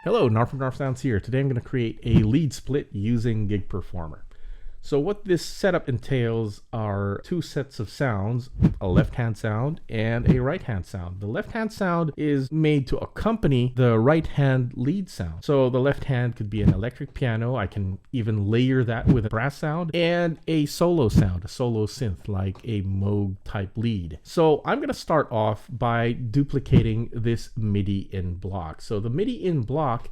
Hello, NARF from NarfSounds here. Today I'm going to create a lead split using gigperformer. So what this setup entails are two sets of sounds, a left-hand sound and a right-hand sound. The left-hand sound is made to accompany the right-hand lead sound. So the left hand could be an electric piano. I can even layer that with a brass sound and a solo sound, a solo synth like a Moog type lead. So I'm going to start off by duplicating this MIDI in block. So the MIDI in block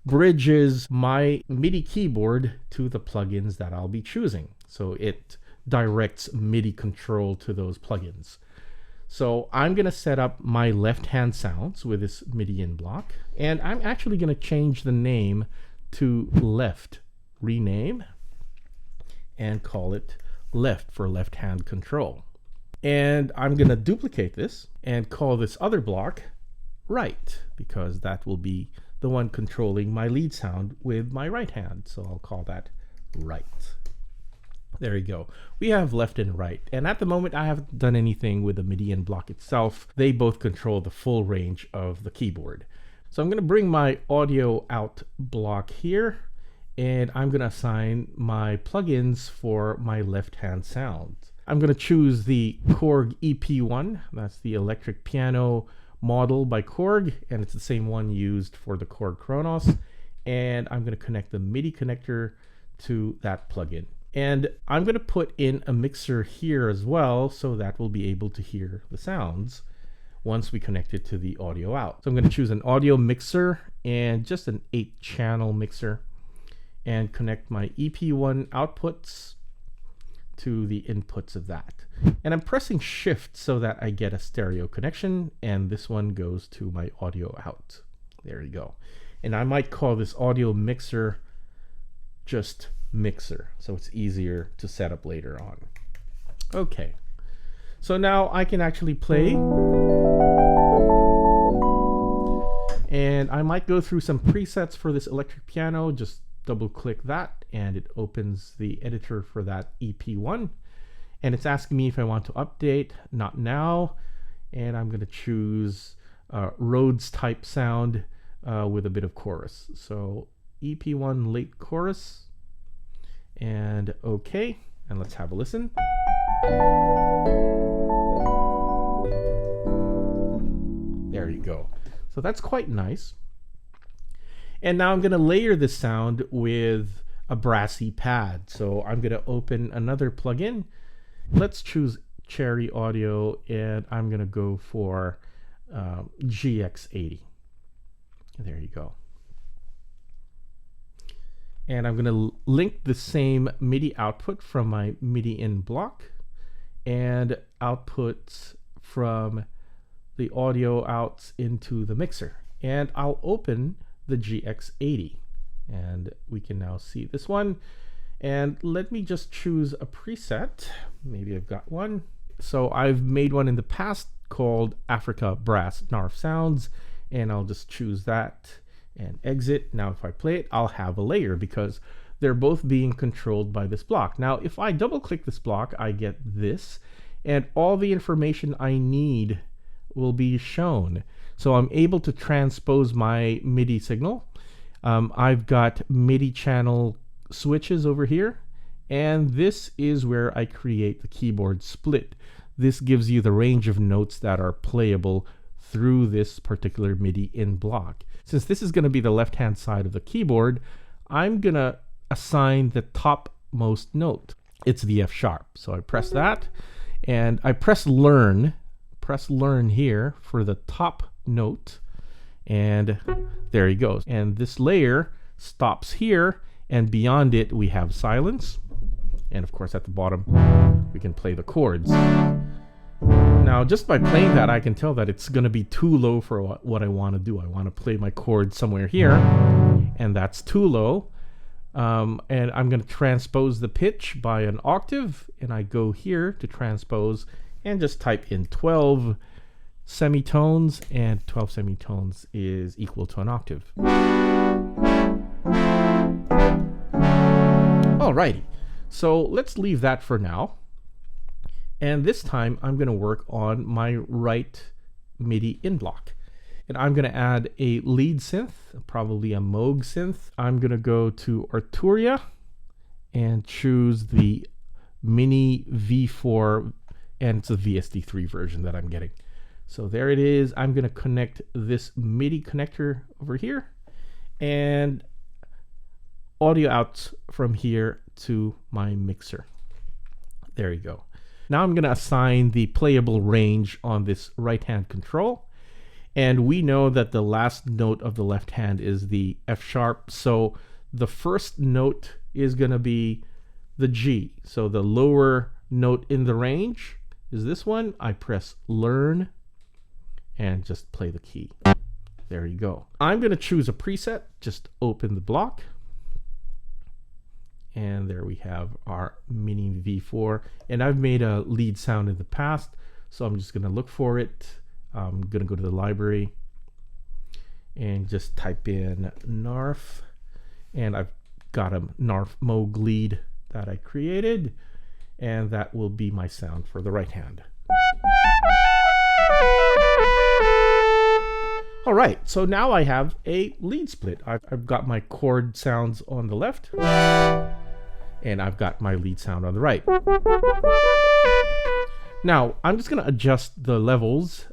bridges my MIDI keyboard to the plugins that I'll be choosing. So it directs MIDI control to those plugins. So I'm going to set up my left-hand sounds with this MIDI in block, and I'm actually going to change the name to left, rename, and call it left for left-hand control. And I'm going to duplicate this and call this other block right, because that will be the one controlling my lead sound with my right hand. So I'll call that right. There you go. We have left and right. And at the moment, I haven't done anything with the MIDI in block itself. They both control the full range of the keyboard. So I'm going to bring my audio out block here, and I'm going to assign my plugins for my left-hand sound. I'm going to choose the Korg EP1. That's the electric piano model by Korg, and it's the same one used for the Korg Kronos. And I'm going to connect the MIDI connector to that plugin. And I'm going to put in a mixer here as well, so that we'll be able to hear the sounds once we connect it to the audio out. So I'm going to choose an audio mixer and just an 8-channel mixer and connect my EP1 outputs to the inputs of that. And I'm pressing shift so that I get a stereo connection, and this one goes to my audio out. There you go. And I might call this audio mixer just mixer, so it's easier to set up later on. Okay, so now I can actually play, and I might go through some presets for this electric piano. Just double click that and it opens the editor for that EP1, and it's asking me if I want to update. Not now. And I'm going to choose Rhodes type sound with a bit of chorus. So EP1 late chorus, and okay, and let's have a listen. There you go. So that's quite nice. And now I'm going to layer this sound with a brassy pad. So I'm going to open another plugin. Let's choose Cherry Audio, and I'm going to go for GX80. There you go. And I'm going to link the same MIDI output from my MIDI in block and outputs from the audio outs into the mixer. And I'll open the GX80, and we can now see this one. And let me just choose a preset. Maybe I've got one. So I've made one in the past called Africa Brass NarfSounds, and I'll just choose that and exit. Now if I play it, I'll have a layer because they're both being controlled by this block. Now if I double click this block, I get this, and all the information I need will be shown. So I'm able to transpose my MIDI signal. I've got MIDI channel switches over here, and this is where I create the keyboard split. This gives you the range of notes that are playable through this particular MIDI in block. Since this is going to be the left-hand side of the keyboard, I'm going to assign the topmost note. It's the F sharp. So I press that, and I press learn here for the top note, and there he goes. And this layer stops here, and beyond it we have silence, and of course at the bottom we can play the chords. Now just by playing that, I can tell that it's going to be too low for what I want to do. I want to play my chord somewhere here, and that's too low. And I'm going to transpose the pitch by an octave, and I go here to transpose and just type in 12 semitones, and 12 semitones is equal to an octave. Alrighty, so let's leave that for now. And this time I'm going to work on my right MIDI in block. And I'm going to add a lead synth, probably a Moog synth. I'm going to go to Arturia and choose the Mini V4, and it's a VSD3 version that I'm getting. So there it is. I'm going to connect this MIDI connector over here and audio out from here to my mixer. There you go. Now I'm going to assign the playable range on this right hand control. And we know that the last note of the left hand is the F sharp. So the first note is going to be the G. So the lower note in the range is this one. I press learn and just play the key. There you go. I'm going to choose a preset. Just open the block. And there we have our Mini V4. And I've made a lead sound in the past, so I'm just going to look for it. I'm going to go to the library and just type in NARF. And I've got a NARF Moog lead that I created. And that will be my sound for the right hand. All right, so now I have a lead split. I've got my chord sounds on the left, and I've got my lead sound on the right. Now, I'm just going to adjust the levels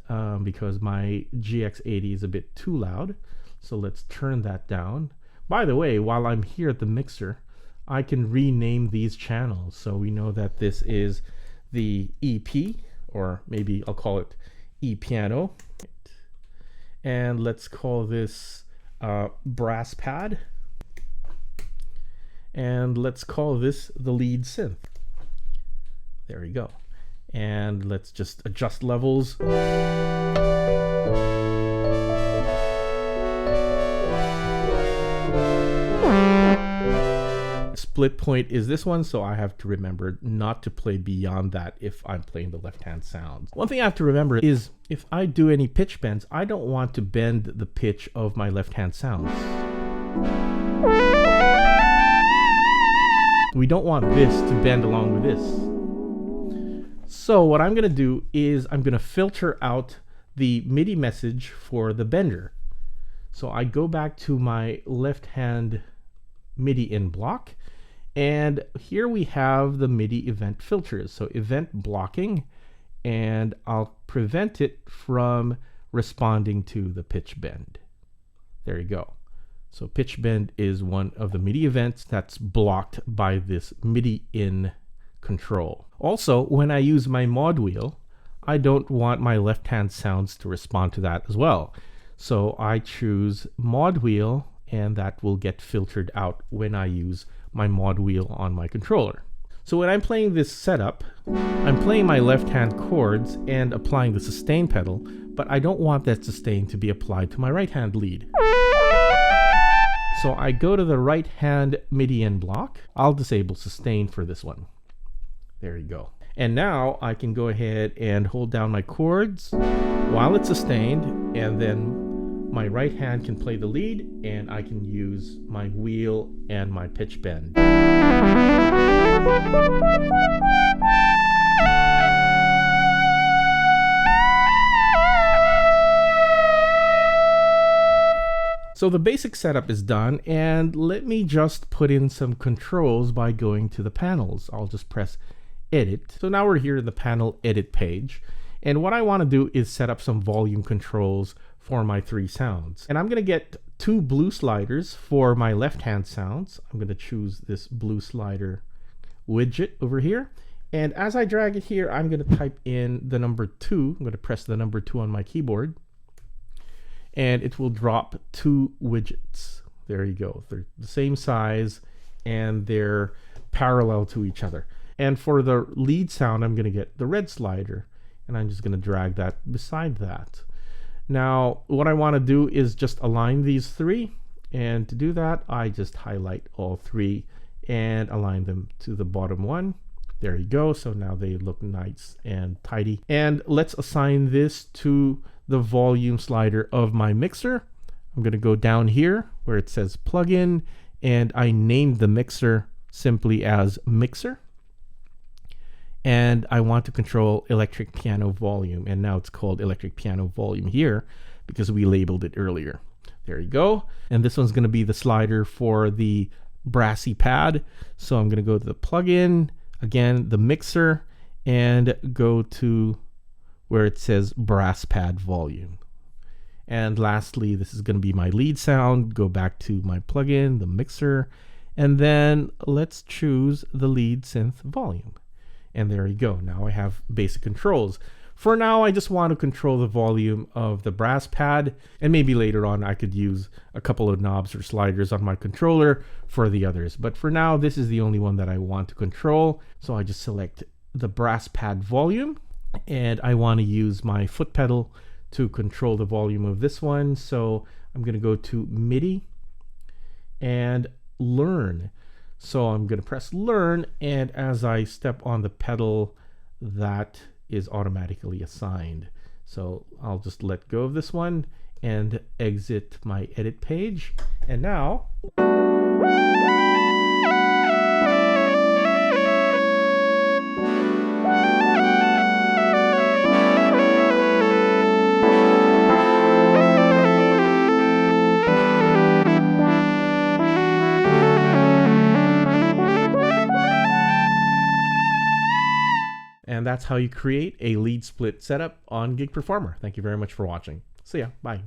because my GX80 is a bit too loud. So let's turn that down. By the way, while I'm here at the mixer, I can rename these channels. So we know that this is the EP, or maybe I'll call it E-piano. And let's call this brass pad. And let's call this the lead synth. There you go. And let's just adjust levels. Split point is this one, so I have to remember not to play beyond that if I'm playing the left-hand sounds. One thing I have to remember is if I do any pitch bends, I don't want to bend the pitch of my left-hand sounds. We don't want this to bend along with this. So what I'm going to do is I'm going to filter out the MIDI message for the bender. So I go back to my left-hand MIDI in block. And here we have the MIDI event filters. So event blocking, and I'll prevent it from responding to the pitch bend. There you go. So pitch bend is one of the MIDI events that's blocked by this MIDI in control. Also, when I use my mod wheel, I don't want my left-hand sounds to respond to that as well. So I choose mod wheel, and that will get filtered out when I use my mod wheel on my controller. So when I'm playing this setup, I'm playing my left hand chords and applying the sustain pedal, but I don't want that sustain to be applied to my right hand lead. So I go to the right hand MIDI in block. I'll disable sustain for this one. There you go. And now I can go ahead and hold down my chords while it's sustained, and then my right hand can play the lead, and I can use my wheel and my pitch bend. So the basic setup is done, and let me just put in some controls by going to the panels. I'll just press edit. So now we're here in the panel edit page. And what I want to do is set up some volume controls for my three sounds. And I'm going to get two blue sliders for my left-hand sounds. I'm going to choose this blue slider widget over here. And as I drag it here, I'm going to type in the number 2. I'm going to press the number 2 on my keyboard. And it will drop two widgets. There you go. They're the same size and they're parallel to each other. And for the lead sound, I'm going to get the red slider. And I'm just going to drag that beside that. Now, what I want to do is just align these three. And to do that, I just highlight all three and align them to the bottom one. There you go. So now they look nice and tidy. And let's assign this to the volume slider of my mixer. I'm going to go down here where it says plugin, and I named the mixer simply as mixer. And I want to control electric piano volume, and now it's called electric piano volume here because we labeled it earlier. There you go. And this one's going to be the slider for the brassy pad. So I'm going to go to the plugin, again, the mixer, and go to where it says brass pad volume. And lastly, this is going to be my lead sound. Go back to my plugin, the mixer, and then let's choose the lead synth volume. And there you go. Now I have basic controls. For now, I just want to control the volume of the brass pad, and maybe later on I could use a couple of knobs or sliders on my controller for the others. But for now, this is the only one that I want to control. So I just select the brass pad volume, and I want to use my foot pedal to control the volume of this one. So I'm going to go to MIDI and learn. So I'm going to press learn, and as I step on the pedal, that is automatically assigned. So I'll just let go of this one and exit my edit page. And now and that's how you create a lead split setup on gigperformer. Thank you very much for watching. See ya. Bye.